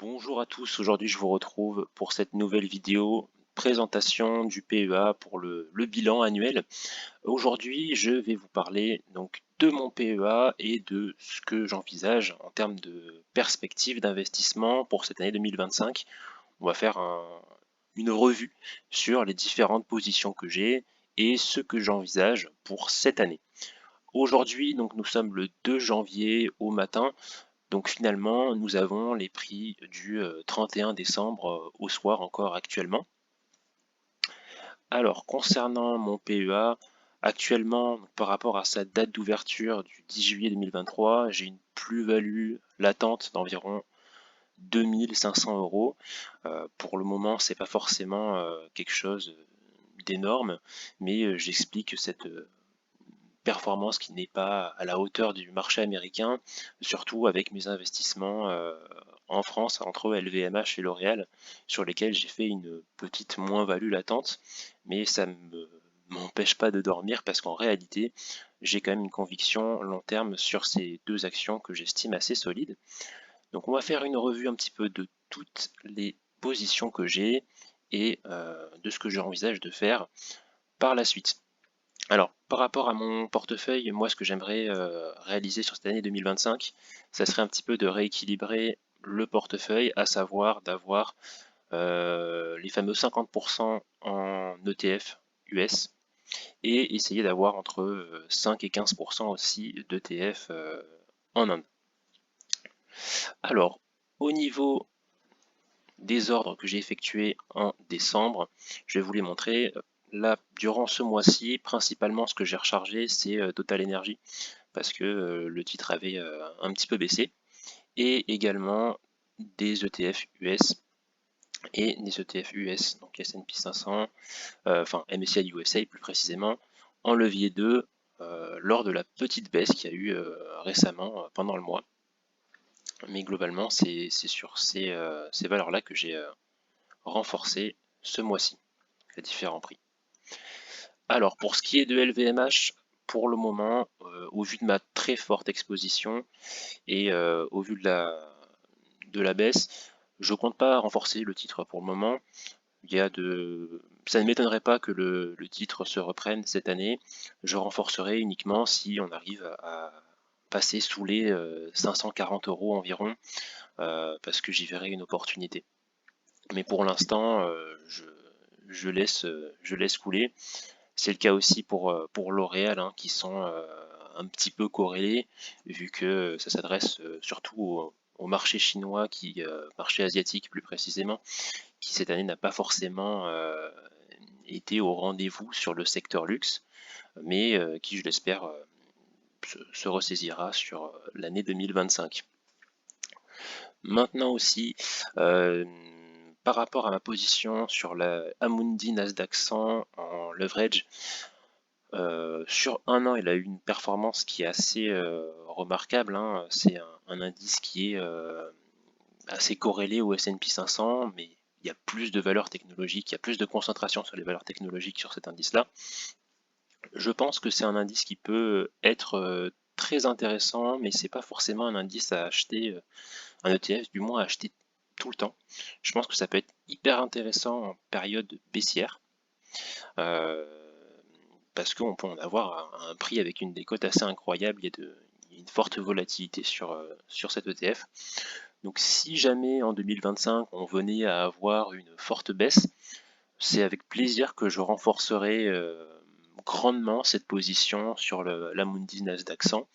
Bonjour à tous, aujourd'hui je vous retrouve pour cette nouvelle vidéo présentation du PEA pour le bilan annuel. Aujourd'hui je vais vous parler donc de mon PEA et de ce que j'envisage en termes de perspective d'investissement pour cette année 2025. On va faire une revue sur les différentes positions que j'ai et ce que j'envisage pour cette année. Aujourd'hui donc nous sommes le 2 janvier au matin. Donc finalement, nous avons les prix du 31 décembre au soir encore actuellement. Alors concernant mon PEA, actuellement par rapport à sa date d'ouverture du 10 juillet 2023, j'ai une plus-value latente d'environ 2500 euros. Pour le moment, c'est pas forcément quelque chose d'énorme, mais j'explique cette performance qui n'est pas à la hauteur du marché américain, surtout avec mes investissements en France entre LVMH et L'Oréal, sur lesquels j'ai fait une petite moins-value latente, mais ça ne m'empêche pas de dormir parce qu'en réalité, j'ai quand même une conviction long terme sur ces deux actions que j'estime assez solides. Donc on va faire une revue un petit peu de toutes les positions que j'ai et de ce que j'envisage de faire par la suite. Alors, par rapport à mon portefeuille, moi, ce que j'aimerais réaliser sur cette année 2025, ça serait un petit peu de rééquilibrer le portefeuille, à savoir d'avoir les fameux 50% en ETF US et essayer d'avoir entre 5 et 15% aussi d'ETF en Inde. Alors, au niveau des ordres que j'ai effectués en décembre, je vais vous les montrer. Là, durant ce mois-ci, principalement ce que j'ai rechargé, c'est Total Energy, parce que le titre avait un petit peu baissé, et également des ETF US et des ETF US, donc S&P 500, enfin MSCI USA plus précisément, en levier 2 lors de la petite baisse qu'il y a eu récemment pendant le mois. Mais globalement, c'est sur ces valeurs-là que j'ai renforcé ce mois-ci, à différents prix. Alors, pour ce qui est de LVMH, pour le moment, au vu de ma très forte exposition et au vu de la baisse, je compte pas renforcer le titre pour le moment. Ça ne m'étonnerait pas que le titre se reprenne cette année. Je renforcerai uniquement si on arrive à passer sous les 540 euros environ, parce que j'y verrai une opportunité. Mais pour l'instant, je laisse couler. C'est le cas aussi pour L'Oréal, hein, qui sont un petit peu corrélés, vu que ça s'adresse surtout au marché chinois, marché asiatique plus précisément, qui cette année n'a pas forcément été au rendez-vous sur le secteur luxe, mais qui, je l'espère, se ressaisira sur l'année 2025. Maintenant aussi, par rapport à ma position sur la Amundi Nasdaq 100 en leverage, sur un an, il a eu une performance qui est assez remarquable, hein. C'est un indice qui est assez corrélé au S&P 500, mais il y a plus de valeurs technologiques, il y a plus de concentration sur les valeurs technologiques sur cet indice-là. Je pense que c'est un indice qui peut être très intéressant, mais c'est pas forcément un indice à acheter, un ETF du moins à acheter tout le temps. Je pense que ça peut être hyper intéressant en période baissière, euh, parce qu'on peut en avoir à un prix avec une décote assez incroyable. Il y a une forte volatilité sur cet ETF. Donc si jamais en 2025 on venait à avoir une forte baisse, c'est avec plaisir que je renforcerai grandement cette position sur l'Amundi Nasdaq 100.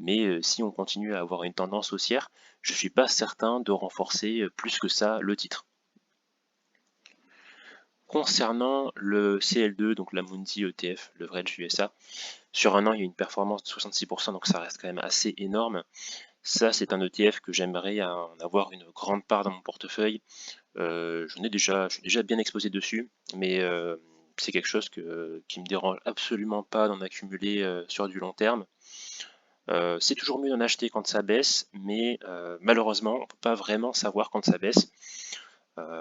Mais si on continue à avoir une tendance haussière, je ne suis pas certain de renforcer plus que ça le titre. Concernant le CL2, donc l'Amundi ETF, le Leverage USA, sur un an il y a une performance de 66%, donc ça reste quand même assez énorme. Ça, c'est un ETF que j'aimerais en avoir une grande part dans mon portefeuille. Je suis déjà bien exposé dessus, mais c'est quelque chose qui me dérange absolument pas d'en accumuler sur du long terme. C'est toujours mieux d'en acheter quand ça baisse, mais malheureusement, on ne peut pas vraiment savoir quand ça baisse.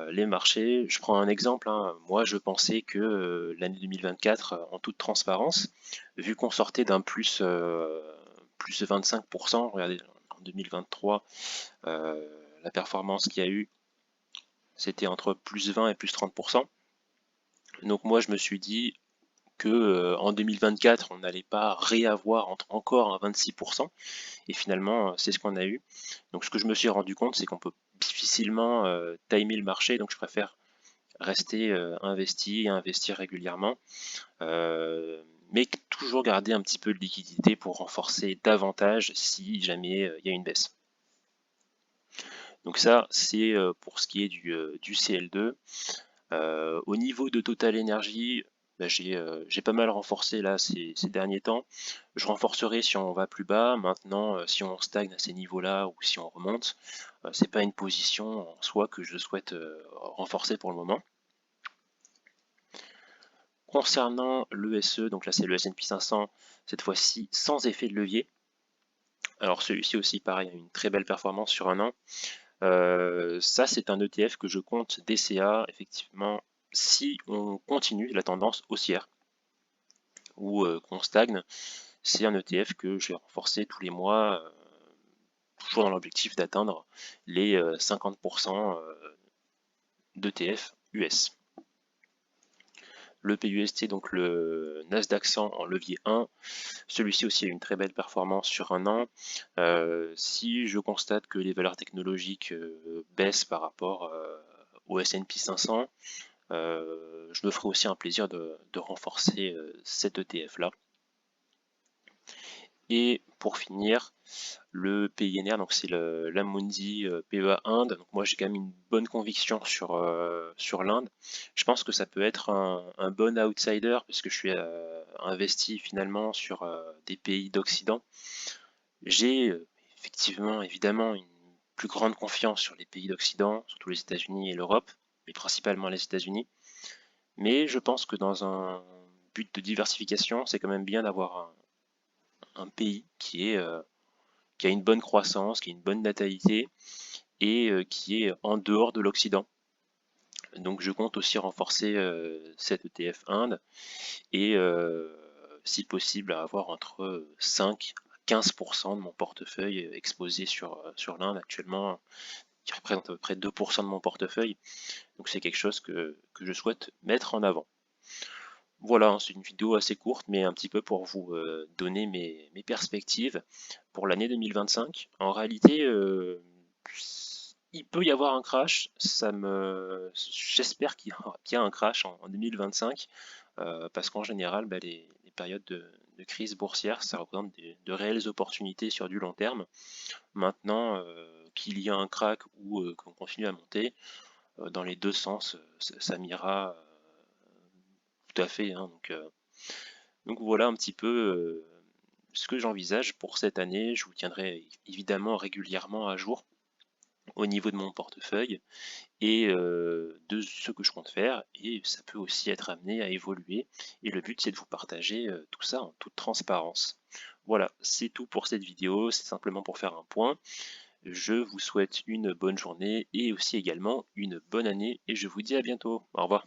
Les marchés, je prends un exemple, hein. Moi je pensais que l'année 2024, en toute transparence, vu qu'on sortait d'un plus de 25%, regardez, en 2023, la performance qu'il y a eu, c'était entre plus 20 et plus 30%. Donc moi je me suis dit que en 2024 on n'allait pas réavoir encore un 26%, et finalement c'est ce qu'on a eu. Donc ce que je me suis rendu compte, c'est qu'on peut difficilement timer le marché, donc je préfère rester investi et investir régulièrement, mais toujours garder un petit peu de liquidité pour renforcer davantage si jamais il y a une baisse. Donc ça c'est pour ce qui est du CL2. Au niveau de Total Energy, bah, j'ai pas mal renforcé là ces derniers temps. Je renforcerai si on va plus bas. Maintenant, si on stagne à ces niveaux-là ou si on remonte, c'est pas une position en soi que je souhaite renforcer pour le moment. Concernant l'ESE, donc là c'est le S&P 500, cette fois-ci sans effet de levier. Alors celui-ci aussi pareil, a une très belle performance sur un an. Ça c'est un ETF que je compte DCA effectivement si on continue la tendance haussière ou qu'on stagne. C'est un ETF que je vais renforcer tous les mois, toujours dans l'objectif d'atteindre les 50% d'ETF US. Le PUST, donc le Nasdaq 100 en levier 1, celui-ci aussi a une très belle performance sur un an. Si je constate que les valeurs technologiques baissent par rapport au S&P 500, je me ferai aussi un plaisir de renforcer cet ETF-là. Et pour finir, le PINR, donc c'est l'Amundi PEA Inde. Donc moi j'ai quand même une bonne conviction sur l'Inde. Je pense que ça peut être un bon outsider puisque je suis investi finalement sur des pays d'Occident. J'ai effectivement évidemment une plus grande confiance sur les pays d'Occident, surtout les États-Unis et l'Europe, mais principalement les États-Unis. Mais je pense que dans un but de diversification, c'est quand même bien d'avoir un pays qui a une bonne croissance, qui a une bonne natalité et qui est en dehors de l'Occident. Donc je compte aussi renforcer cet ETF Inde et si possible avoir entre 5 à 15% de mon portefeuille exposé sur l'Inde actuellement, qui représente à peu près 2% de mon portefeuille. Donc c'est quelque chose que je souhaite mettre en avant. Voilà, hein, c'est une vidéo assez courte, mais un petit peu pour vous donner mes perspectives pour l'année 2025. En réalité, il peut y avoir un crash. J'espère qu'il y a un crash en 2025, parce qu'en général, bah, les périodes de crise boursière, ça représente de réelles opportunités sur du long terme. Maintenant, qu'il y a un crack ou qu'on continue à monter, dans les deux sens, ça m'ira tout à fait, hein. Donc voilà un petit peu ce que j'envisage pour cette année. Je vous tiendrai évidemment régulièrement à jour au niveau de mon portefeuille et de ce que je compte faire, et ça peut aussi être amené à évoluer, et le but c'est de vous partager tout ça en toute transparence. Voilà, c'est tout pour cette vidéo, c'est simplement pour faire un point. Je vous souhaite une bonne journée et aussi également une bonne année, et je vous dis à bientôt. Au revoir.